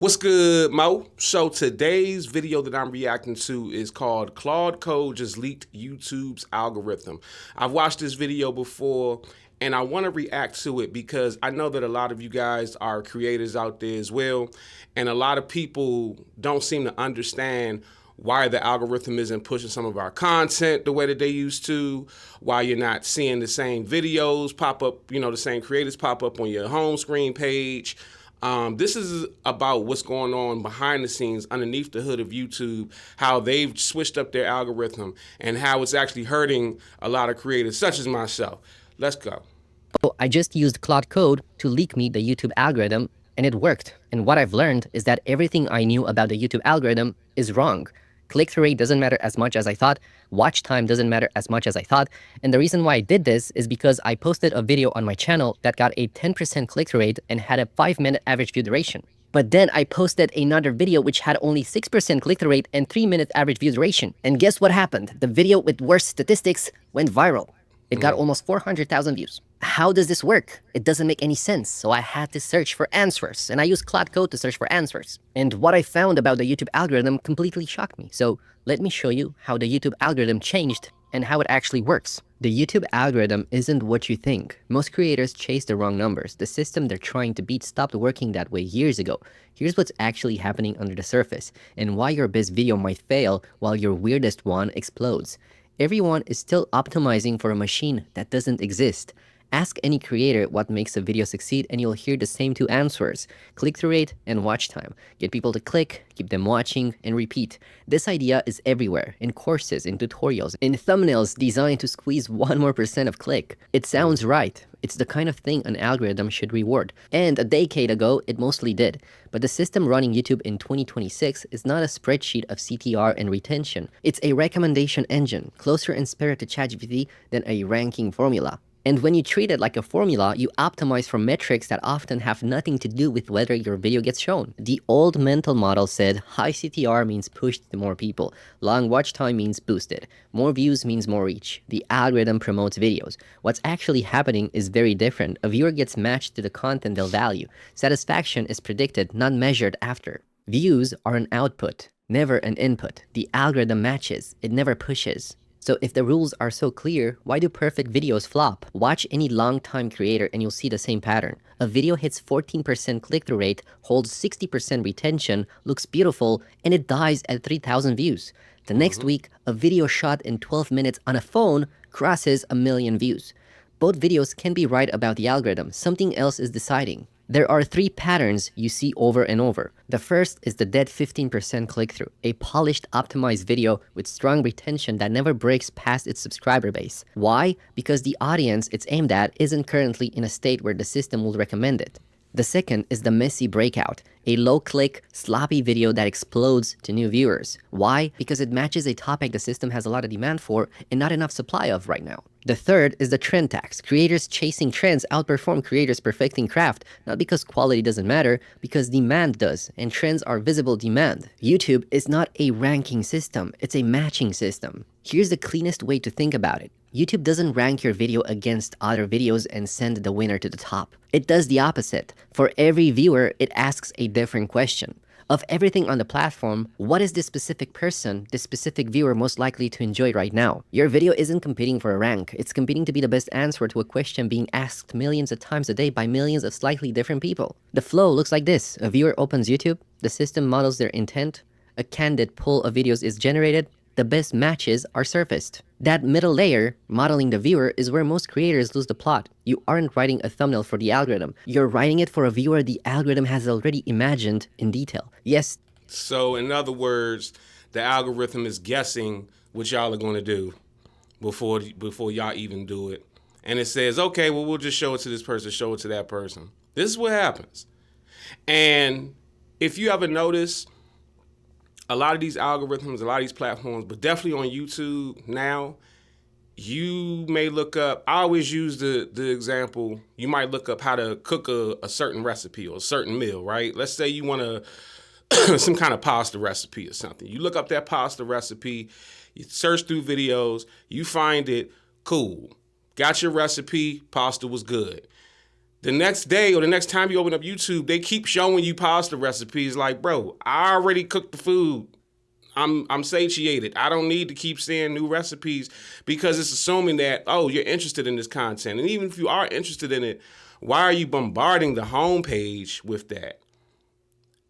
What's good, Mo? So today's video that I'm reacting to is called Claude Code Just Leaked YouTube's Algorithm. I've watched this video before and I want to react to it because I know that a lot of you guys are creators out there as well, and a lot of people don't seem to understand why the algorithm isn't pushing some of our content the way that they used to, why you're not seeing the same videos pop up, the same creators pop up on your home screen page. This is about what's going on behind the scenes, underneath the hood of YouTube, how they've switched up their algorithm, and how it's actually hurting a lot of creators, such as myself. Let's go. I just used Claude Code to leak me the YouTube algorithm, and it worked. And what I've learned is that everything I knew about the YouTube algorithm is wrong. Click-through rate doesn't matter as much as I thought, watch time doesn't matter as much as I thought, and the reason why I did this is because I posted a video on my channel that got a 10% click-through rate and had a 5-minute average view duration. But then I posted another video which had only 6% click-through rate and 3-minute average view duration. And guess what happened? The video with worse statistics went viral. It got almost 400,000 views. How does this work? It doesn't make any sense, so I had to search for answers, and I used Claude Code to search for answers. And what I found about the YouTube algorithm completely shocked me. So let me show you how the YouTube algorithm changed and how it actually works. The YouTube algorithm isn't what you think. Most creators chase the wrong numbers. The system they're trying to beat stopped working that way years ago. Here's what's actually happening under the surface, and why your best video might fail while your weirdest one explodes. Everyone is still optimizing for a machine that doesn't exist. Ask any creator what makes a video succeed and you'll hear the same two answers: click-through rate and watch time. Get people to click, keep them watching, and repeat. This idea is everywhere, in courses, in tutorials, in thumbnails designed to squeeze 1% more of click. It sounds right. It's the kind of thing an algorithm should reward. And a decade ago, it mostly did. But the system running YouTube in 2026 is not a spreadsheet of CTR and retention. It's a recommendation engine, closer in spirit to ChatGPT than a ranking formula. And when you treat it like a formula, you optimize for metrics that often have nothing to do with whether your video gets shown. The old mental model said high CTR means pushed to more people, long watch time means boosted, more views means more reach. The algorithm promotes videos. What's actually happening is very different. A viewer gets matched to the content they'll value. Satisfaction is predicted, not measured after. Views are an output, never an input. The algorithm matches, it never pushes. So if the rules are so clear, why do perfect videos flop? Watch any long-time creator and you'll see the same pattern. A video hits 14% click-through rate, holds 60% retention, looks beautiful, and it dies at 3,000 views. The next week, a video shot in 12 minutes on a phone crosses 1 million views. Both videos can be right about the algorithm. Something else is deciding. There are 3 patterns you see over and over. The first is the dead 15% click-through, a polished, optimized video with strong retention that never breaks past its subscriber base. Why? Because the audience it's aimed at isn't currently in a state where the system will recommend it. The second is the messy breakout, a low-click, sloppy video that explodes to new viewers. Why? Because it matches a topic the system has a lot of demand for and not enough supply of right now. The third is the trend tax. Creators chasing trends outperform creators perfecting craft, not because quality doesn't matter, because demand does, and trends are visible demand. YouTube is not a ranking system, it's a matching system. Here's the cleanest way to think about it. YouTube doesn't rank your video against other videos and send the winner to the top. It does the opposite. For every viewer, it asks a different question. Of everything on the platform, what is this specific person, this specific viewer most likely to enjoy right now? Your video isn't competing for a rank. It's competing to be the best answer to a question being asked millions of times a day by millions of slightly different people. The flow looks like this. A viewer opens YouTube, the system models their intent, a candid pool of videos is generated, the best matches are surfaced. That middle layer, modeling the viewer, is where most creators lose the plot. You aren't writing a thumbnail for the algorithm. You're writing it for a viewer the algorithm has already imagined in detail. Yes. So in other words, the algorithm is guessing what y'all are going to do before y'all even do it. And it says, okay, well, we'll just show it to this person, show it to that person. This is what happens. And if you ever notice, a lot of these algorithms, a lot of these platforms, but definitely on YouTube now, you may look up, I always use the example, you might look up how to cook a certain recipe or a certain meal, right? Let's say you want some kind of pasta recipe or something. You look up that pasta recipe, you search through videos, you find it, cool. Got your recipe, pasta was good. The next day or the next time you open up YouTube, they keep showing you pasta recipes. Like, bro, I already cooked the food. I'm satiated. I don't need to keep seeing new recipes because it's assuming that, oh, you're interested in this content. And even if you are interested in it, why are you bombarding the homepage with that?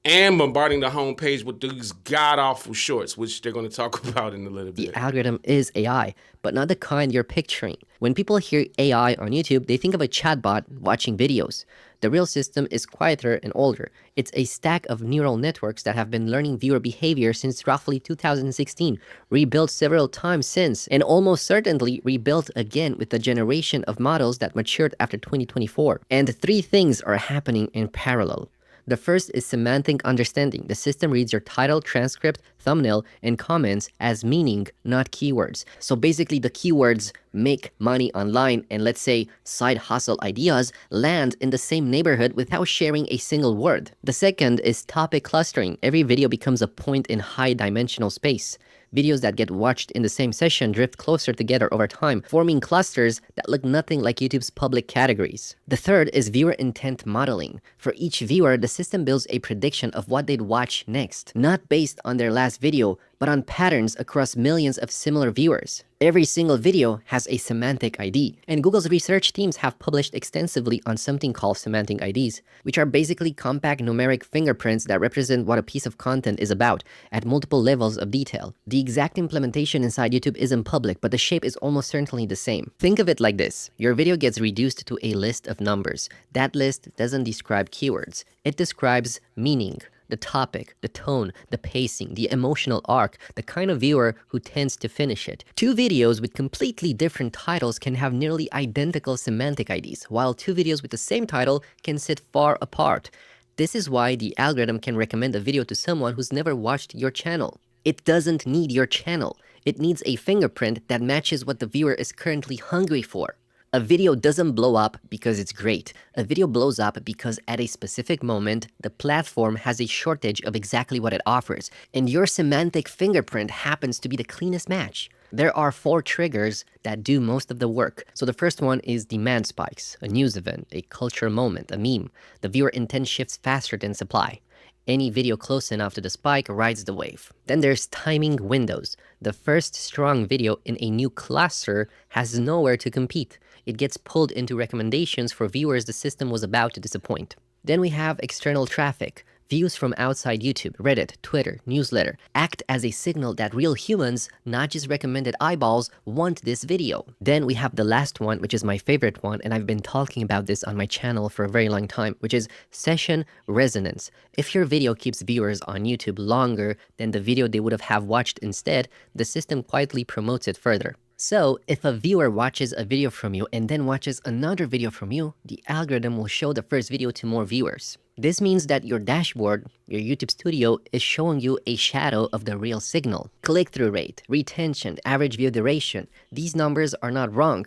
And bombarding the homepage with these god awful shorts, which they're going to talk about in a little The bit. algorithm is AI, but not the kind you're picturing. When people hear AI on YouTube, they think of a chatbot watching videos. The real system is quieter and older. It's a stack of neural networks that have been learning viewer behavior since roughly 2016, rebuilt several times since, and almost certainly rebuilt again with the generation of models that matured after 2024. And three things are happening in parallel. The first is semantic understanding. The system reads your title, transcript, thumbnail, and comments as meaning, not keywords. So basically the keywords make money online and let's say side hustle ideas land in the same neighborhood without sharing a single word. The second is topic clustering. Every video becomes a point in high dimensional space. Videos that get watched in the same session drift closer together over time, forming clusters that look nothing like YouTube's public categories. The third is viewer intent modeling. For each viewer, the system builds a prediction of what they'd watch next, not based on their last video, but on patterns across millions of similar viewers. Every single video has a semantic ID, and Google's research teams have published extensively on something called semantic IDs, which are basically compact numeric fingerprints that represent what a piece of content is about at multiple levels of detail. The exact implementation inside YouTube isn't public, but the shape is almost certainly the same. Think of it like this. Your video gets reduced to a list of numbers. That list doesn't describe keywords. It describes meaning. The topic, the tone, the pacing, the emotional arc, the kind of viewer who tends to finish it. Two videos with completely different titles can have nearly identical semantic IDs, while two videos with the same title can sit far apart. This is why the algorithm can recommend a video to someone who's never watched your channel. It doesn't need your channel. It needs a fingerprint that matches what the viewer is currently hungry for. A video doesn't blow up because it's great. A video blows up because at a specific moment, the platform has a shortage of exactly what it offers, and your semantic fingerprint happens to be the cleanest match. There are 4 triggers that do most of the work. So the first one is demand spikes, a news event, a culture moment, a meme. The viewer intent shifts faster than supply. Any video close enough to the spike rides the wave. Then there's timing windows. The first strong video in a new cluster has nowhere to compete. It gets pulled into recommendations for viewers the system was about to disappoint. Then we have external traffic. Views from outside YouTube, Reddit, Twitter, newsletter act as a signal that real humans, not just recommended eyeballs, want this video. Then we have the last one, which is my favorite one, and I've been talking about this on my channel for a very long time, which is session resonance. If your video keeps viewers on YouTube longer than the video they would have watched instead, the system quietly promotes it further. So, if a viewer watches a video from you and then watches another video from you, the algorithm will show the first video to more viewers. This means that your dashboard, your YouTube studio, is showing you a shadow of the real signal. Click-through rate, retention, average view duration, these numbers are not wrong.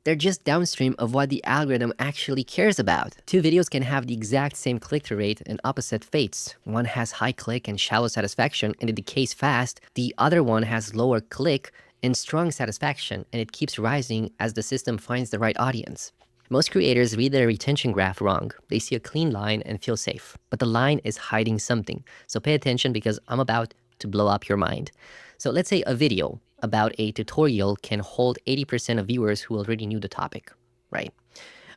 They're just downstream of what the algorithm actually cares about. Two videos can have the exact same click-through rate and opposite fates. One has high click and shallow satisfaction and it decays fast. The other one has lower click and strong satisfaction, and it keeps rising as the system finds the right audience. Most creators read their retention graph wrong. They see a clean line and feel safe, but the line is hiding something. So pay attention because I'm about to blow up your mind. So let's say a video about a tutorial can hold 80% of viewers who already knew the topic, right?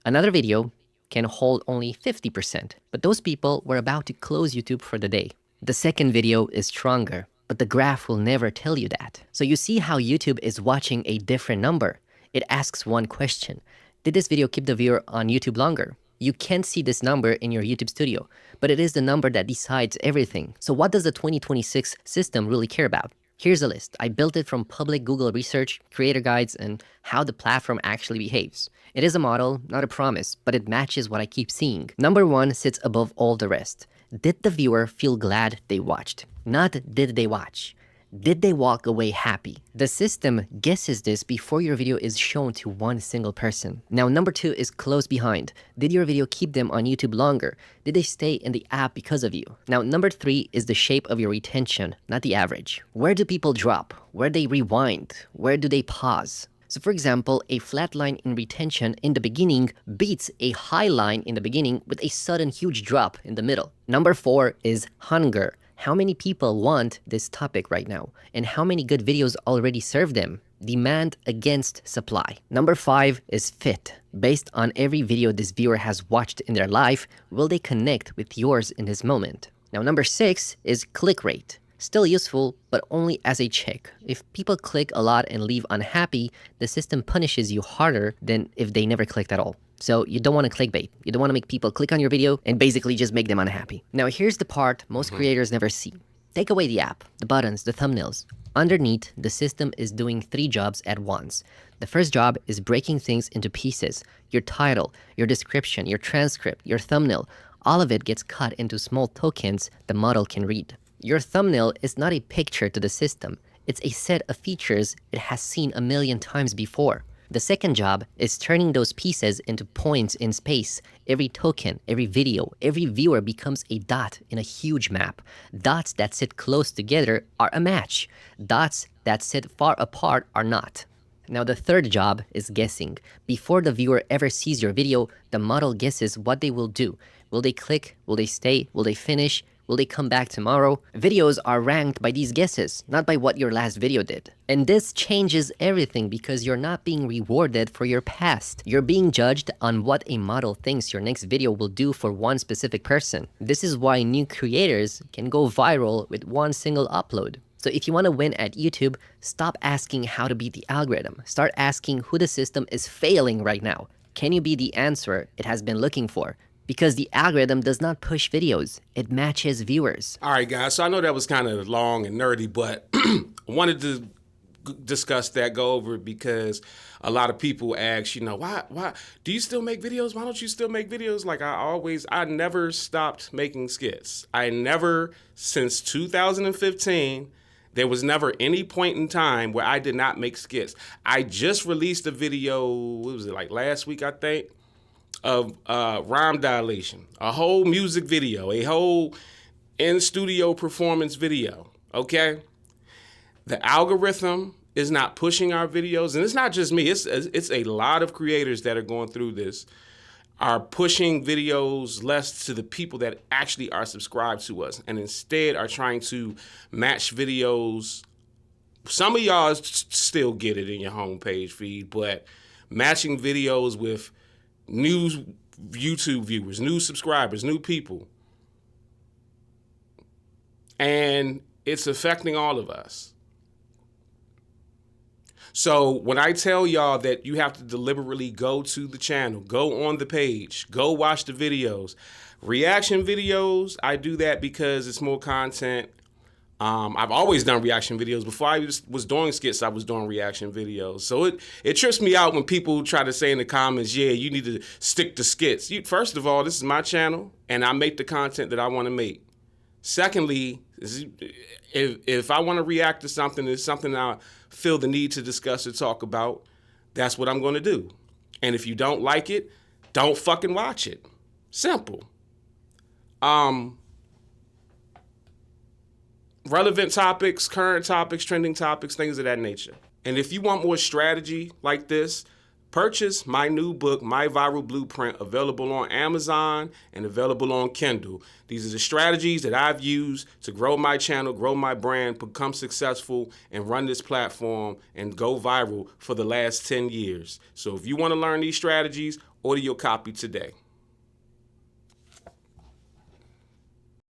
Another video can hold only 50%, but those people were about to close YouTube for the day. The second video is stronger, but the graph will never tell you that. So you see how YouTube is watching a different number. It asks one question. Did this video keep the viewer on YouTube longer? You can't see this number in your YouTube studio, but it is the number that decides everything. So what does the 2026 system really care about? Here's a list. I built it from public Google research, creator guides, and how the platform actually behaves. It is a model, not a promise, but it matches what I keep seeing. Number 1 sits above all the rest. Did the viewer feel glad they watched? Not did they watch. Did they walk away happy? The system guesses this before your video is shown to one single person. Now, number 2 is close behind. Did your video keep them on YouTube longer? Did they stay in the app because of you? Now, number 3 is the shape of your retention, not the average. Where do people drop? Where do they rewind? Where do they pause? So for example, a flat line in retention in the beginning beats a high line in the beginning with a sudden huge drop in the middle. Number 4 is hunger. How many people want this topic right now? And how many good videos already serve them? Demand against supply. Number 5 is fit. Based on every video this viewer has watched in their life, will they connect with yours in this moment? Now, number 6 is click rate. Still useful, but only as a check. If people click a lot and leave unhappy, the system punishes you harder than if they never clicked at all. So you don't want to clickbait. You don't want to make people click on your video and basically just make them unhappy. Now here's the part most creators never see. Take away the app, the buttons, the thumbnails. Underneath, the system is doing 3 jobs at once. The first job is breaking things into pieces. Your title, your description, your transcript, your thumbnail, all of it gets cut into small tokens the model can read. Your thumbnail is not a picture to the system. It's a set of features it has seen a million times before. The second job is turning those pieces into points in space. Every token, every video, every viewer becomes a dot in a huge map. Dots that sit close together are a match. Dots that sit far apart are not. Now the third job is guessing. Before the viewer ever sees your video, the model guesses what they will do. Will they click? Will they stay? Will they finish? Will they come back tomorrow? Videos are ranked by these guesses, not by what your last video did. And this changes everything because you're not being rewarded for your past. You're being judged on what a model thinks your next video will do for one specific person. This is why new creators can go viral with one single upload. So if you want to win at YouTube, stop asking how to beat the algorithm. Start asking who the system is failing right now. Can you be the answer it has been looking for? Because the algorithm does not push videos, it matches viewers. All right, guys, so I know that was kind of long and nerdy, but I wanted to discuss that, go over it, because a lot of people ask, why do you still make videos? Why don't you still make videos? Like I never stopped making skits. Since 2015, there was never any point in time where I did not make skits. I just released a video, what was it, like last week, I think, of rhyme dilation, a whole music video, a whole in-studio performance video, okay? The algorithm is not pushing our videos, and it's not just me, it's a lot of creators that are going through this, are pushing videos less to the people that actually are subscribed to us, and instead are trying to match videos. Some of y'all still get it in your homepage feed, but matching videos with new YouTube viewers, new subscribers, new people. And it's affecting all of us. So when I tell y'all that you have to deliberately go to the channel, go on the page, go watch the videos, reaction videos, I do that because it's more content. I've always done reaction videos. Before I was doing skits, I was doing reaction videos. So it trips me out when people try to say in the comments, yeah, you need to stick to skits. First of all, this is my channel, and I make the content that I want to make. Secondly, if I want to react to something, it's something I feel the need to discuss or talk about, that's what I'm going to do. And if you don't like it, don't fucking watch it. Simple. Relevant topics, current topics, trending topics, things of that nature. And if you want more strategy like this, purchase my new book, My Viral Blueprint, available on Amazon and available on Kindle. These are the strategies that I've used to grow my channel, grow my brand, become successful, and run this platform and go viral for the last 10 years. So if you want to learn these strategies, order your copy today.